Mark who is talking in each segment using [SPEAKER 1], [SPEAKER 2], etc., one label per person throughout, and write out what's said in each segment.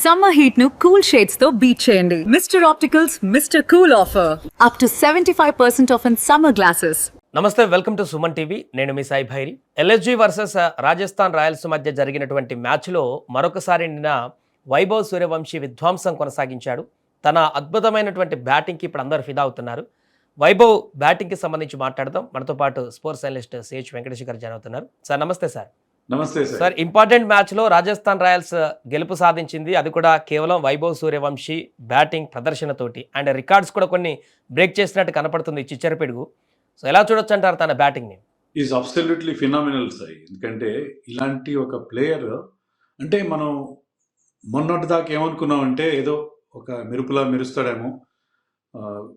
[SPEAKER 1] Summer heat ను cool shades తో beat చేయండి. Mr opticals Mr cool offer up to 75% off in summer glasses.
[SPEAKER 2] నమస్తే, welcome to Suman TV. నేను మీ Sai Bhairi. LSG versus Rajasthan Royals మధ్య జరిగినటువంటి మ్యాచ్లో మరొకసారి నిన్న వైభవ్ సూర్యవంశీ విధ్వంసం కొనసాగించాడు. తన అద్భుతమైనటువంటి బ్యాటింగ్కి ఇప్పుడు అందరూ ఫిదా అవుతున్నారు. వైభవ్ బ్యాటింగ్కి సంబంధించి మాట్లాడదాం. మనతో పాటు స్పోర్ట్స్ అనలిస్ట్ సిహెచ్ వెంకటేష్ గారు జాయిన్ అవుతున్నారు. సార్ నమస్తే. సార్
[SPEAKER 3] నమస్తే
[SPEAKER 2] సార్. ఇంపార్టెంట్ మ్యాచ్లో రాజస్థాన్ రాయల్స్ గెలుపు సాధించింది, అది కూడా కేవలం వైభవ్ సూర్యవంశీ బ్యాటింగ్ ప్రదర్శనతోటి. అండ్ రికార్డ్స్ కూడా కొన్ని బ్రేక్ చేసినట్టు కనపడుతుంది చిచ్చర పిడుగు. సో ఎలా చూడొచ్చు అంటారు తన బ్యాటింగ్ని?
[SPEAKER 3] Is absolutely phenomenal Sai. ఎందుకంటే ఇలాంటి ఒక ప్లేయర్ అంటే మనం మొన్నటి దాకా ఏమనుకున్నామంటే ఏదో ఒక మెరుపులా మెరుస్తాడేమో,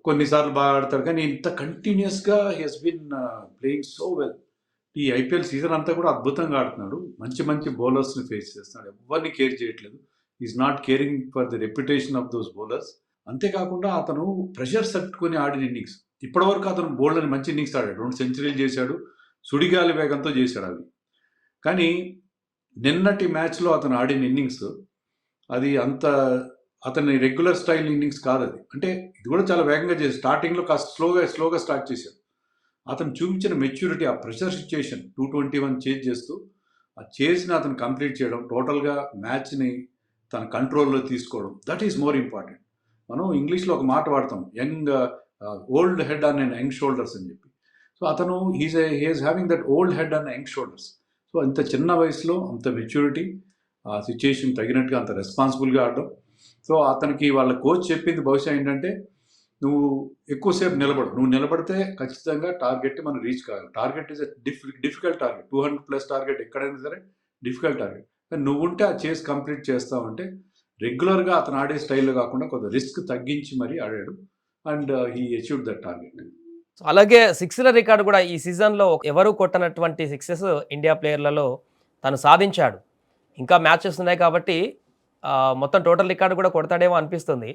[SPEAKER 3] కొన్నిసార్లు బాగా ఆడతాడు, కానీ ఇంత కంటిన్యూస్గా he has been playing so well. ఈ ఐపీఎల్ సీజన్ అంతా కూడా అద్భుతంగా ఆడుతున్నాడు. మంచి మంచి బౌలర్స్ని ఫేస్ చేస్తున్నాడు. ఎవరిని కేర్ చేయట్లేదు. Is not caring for the reputation of those bowlers. అంతేకాకుండా అతను ప్రెషర్ తట్టుకొని ఆడిన ఇన్నింగ్స్, ఇప్పటివరకు అతను బౌలర్ అని మంచి ఇన్నింగ్స్ ఆడాడు. 2 సెంచరీలు చేశాడు, సుడిగాలి వేగంతో చేశాడు అవి. కానీ నిన్నటి మ్యాచ్లో అతను ఆడిన ఇన్నింగ్స్ అది అంత అతని రెగ్యులర్ స్టైల్ ఇన్నింగ్స్ కాదు అది. అంటే ఇది కూడా చాలా వేగంగా చేసి స్టార్టింగ్లో కాస్త స్లోగా స్టార్ట్ చేశాడు. అతను చూపించిన మెచ్యూరిటీ, ఆ ప్రెషర్ సిచ్యుయేషన్ 221 చేజ్ చేస్తూ ఆ చేజ్ని అతను కంప్లీట్ చేయడం, టోటల్గా మ్యాచ్ని తన కంట్రోల్లో తీసుకోవడం, దట్ ఈస్ మోర్ ఇంపార్టెంట్. మనం ఇంగ్లీష్లో ఒక మాట వాడతాం, old head on and young shoulders అని చెప్పి. సో అతను he is having that old head on young shoulders. So అంత చిన్న వయసులో అంత మెచ్యూరిటీ, ఆ సిచ్యుయేషన్ తగినట్టుగా అంత రెస్పాన్సిబుల్గా ఆడడం. సో అతనికి వాళ్ళ కోచ్ చెప్పింది బహుశా ఏంటంటే, నువ్వు ఎక్కువసేపు నువ్వు నిలబడితే ఖచ్చితంగా టార్గెట్ మనం రీచ్ కావాలి. Target is difficult target, 200+ target ఎక్కడైనా సరే డిఫికల్ట్ టార్గెట్. కానీ నువ్వు ఉంటే ఆ చేసి కంప్లీట్ చేస్తావంటే రెగ్యులర్గా అతను ఆడే స్టైల్లో కాకుండా కొంత రిస్క్ తగ్గించి మరీ ఆడాడు. And he achieved that target.
[SPEAKER 2] అలాగే సిక్స్ల రికార్డు కూడా ఈ సీజన్లో ఎవరు కొట్టనటువంటి సిక్సెస్ ఇండియా ప్లేయర్లలో తను సాధించాడు. ఇంకా మ్యాచెస్ ఉన్నాయి కాబట్టి మొత్తం టోటల్ రికార్డు కూడా కొడతాడేమో అనిపిస్తుంది.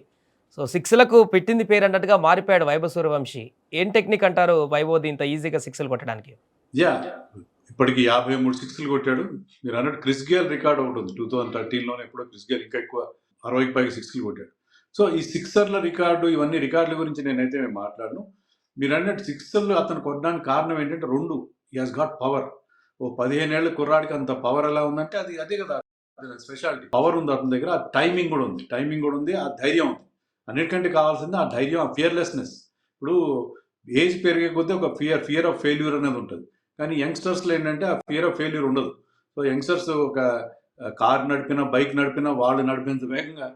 [SPEAKER 2] సో సిక్స్లకు పెట్టింది పేరు అన్నట్టుగా మారిపోయాడు వైభవ్ సూర్యవంశీ. ఏం టెక్నిక్ అంటారు వైభవ్ది ఇంత ఈజీగా సిక్స్లు కొట్టడానికి?
[SPEAKER 3] ఇప్పటికి 53 సిక్స్లు కొట్టాడు. మీరు అన్నట్టు క్రిస్ గేల్ రికార్డు ఒకటి ఉంది, 2013లోనే ఎప్పుడో క్రిస్ గేల్ ఇంకా ఎక్కువ 60కి పైగా సిక్స్లు కొట్టాడు. సో ఈ సిక్సర్ల రికార్డు, ఇవన్నీ రికార్డుల గురించి నేనైతే మాట్లాడను. మీరు అన్నట్టు సిక్సర్లు అతను కొట్టడానికి కారణం ఏంటంటే 2, హీ హాస్ గాట్ పవర్. ఓ 15 ఏళ్ళ కుర్రాడికి అంత పవర్ ఎలా ఉందంటే అదే కదా స్పెషాలిటీ. పవర్ ఉంది అతని దగ్గర, ఆ టైమింగ్ కూడా ఉంది, ఆ ధైర్యం ఉంది. అన్నిటికంటే కావాల్సింది ఆ ధైర్యం, ఆ ఫియర్లెస్నెస్. ఇప్పుడు ఏజ్ పెరిగే కొద్దీ ఒక ఫియర్ ఆఫ్ ఫెయిల్యూర్ అనేది ఉంటుంది. కానీ యంగ్స్టర్స్లో ఏంటంటే ఆ ఫియర్ ఆఫ్ ఫెయిల్యూర్ ఉండదు. సో యంగ్స్టర్స్ ఒక కార్ నడిపినా, బైక్ నడిపినా, వాళ్ళు నడిపేంత వేగంగా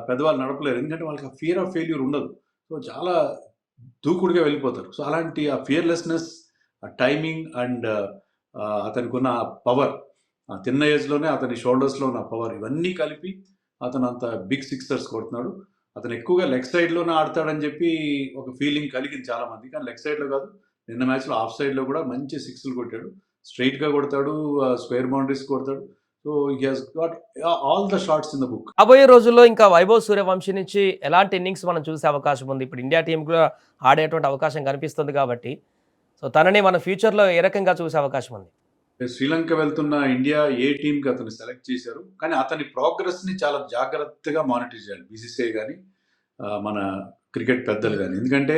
[SPEAKER 3] పెద్దవాళ్ళు నడపలేరు. ఎందుకంటే వాళ్ళకి ఆ ఫియర్ ఆఫ్ ఫెయిల్యూర్ ఉండదు. సో చాలా దూకుడుగా వెళ్ళిపోతారు. సో అలాంటి ఆ ఫియర్లెస్నెస్, ఆ టైమింగ్ అండ్ అతనికి ఉన్న పవర్, ఆ చిన్న ఏజ్లోనే అతని షోల్డర్స్లో ఉన్న పవర్, ఇవన్నీ కలిపి అతను అంత బిగ్ సిక్సర్స్ కొడుతున్నాడు. అతను ఎక్కువగా లెగ్ సైడ్లోనే ఆడతాడని చెప్పి ఒక ఫీలింగ్ కలిగింది చాలామంది, కానీ లెగ్ సైడ్లో కాదు. నిన్న మ్యాచ్లో ఆఫ్ సైడ్లో కూడా మంచి సిక్స్లు కొట్టాడు. స్ట్రైట్గా కొడతాడు, స్క్వేర్ బౌండరీస్ కొడతాడు. So he has got all the shots in the book.
[SPEAKER 2] రాబోయే రోజుల్లో ఇంకా వైభవ్ సూర్యవంశీ నుంచి ఎలాంటి ఇన్నింగ్స్ మనం చూసే అవకాశం ఉంది? ఇప్పుడు ఇండియా టీం కూడా ఆడేటువంటి అవకాశం కనిపిస్తుంది కాబట్టి, సో తనని మన ఫ్యూచర్లో ఏ రకంగా చూసే అవకాశం ఉంది?
[SPEAKER 3] శ్రీలంక వెళ్తున్న ఇండియా ఏ టీంకి అతను సెలెక్ట్ చేశారు, కానీ అతని ప్రోగ్రెస్ని చాలా జాగ్రత్తగా మానిటర్ చేయాలి బీసీసీఐ కానీ మన క్రికెట్ పెద్దలు కానీ. ఎందుకంటే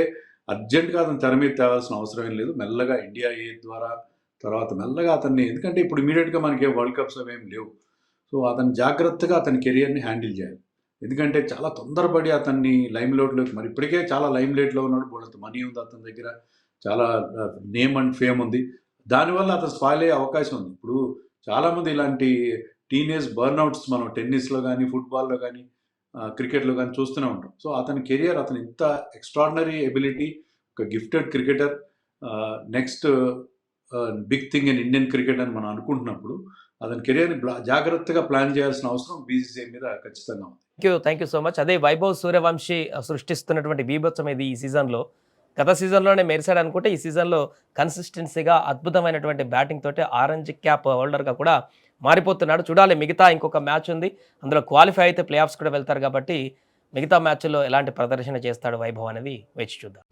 [SPEAKER 3] అర్జెంటుగా అతను తెర మీద తేవాల్సిన అవసరం ఏం లేదు. మెల్లగా ఇండియా ఏ ద్వారా తర్వాత మెల్లగా అతన్ని, ఎందుకంటే ఇప్పుడు ఇమీడియట్గా మనకి వరల్డ్ కప్స్ అవి ఏం లేవు. సో అతను జాగ్రత్తగా అతని కెరియర్ని హ్యాండిల్ చేయాలి. ఎందుకంటే చాలా తొందరపడి అతన్ని లైమ్లైట్లోకి, మరి ఇప్పటికే చాలా లైమ్లైట్లో ఉన్నాడు, బోల్డంత మనీ ఉంది అతని దగ్గర, చాలా నేమ్ అండ్ ఫేమ్ ఉంది. దానివల్ల అతను స్పాయిల్ అయ్యే అవకాశం ఉంది. ఇప్పుడు చాలామంది ఇలాంటి టీనేజ్ బర్న్అవుట్స్ మనం టెన్నిస్లో కానీ, ఫుట్బాల్లో కానీ, క్రికెట్లో కానీ చూస్తూనే ఉంటాం. సో అతని కెరియర్, అతను ఇంత ఎక్స్ట్రాడినరీ ఎబిలిటీ, ఒక gifted cricketer, next big thing in Indian cricket అని మనం అనుకుంటున్నప్పుడు అతని కెరియర్ని జాగ్రత్తగా ప్లాన్ చేయాల్సిన అవసరం బీసీసీఐ మీద ఖచ్చితంగా ఉంది.
[SPEAKER 2] Thank you so much. అదే వైభవ్ సూర్యవంశీ సృష్టిస్తున్నటువంటి బీభత్సం ఇది ఈ సీజన్లో. గత సీజన్లోనే మెరిసాడు అనుకుంటే ఈ సీజన్లో కన్సిస్టెన్సీగా అద్భుతమైనటువంటి బ్యాటింగ్ తోటి ఆరెంజ్ క్యాప్ హోల్డర్గా కూడా మారిపోతున్నాడు. చూడాలి, మిగతా ఇంకొక మ్యాచ్ ఉంది, అందులో క్వాలిఫై అయితే ప్లే ఆఫ్స్ కూడా వెళ్తారు కాబట్టి మిగతా మ్యాచ్లో ఎలాంటి ప్రదర్శన చేస్తాడు వైభవ్ అనేది వేచి చూద్దాం.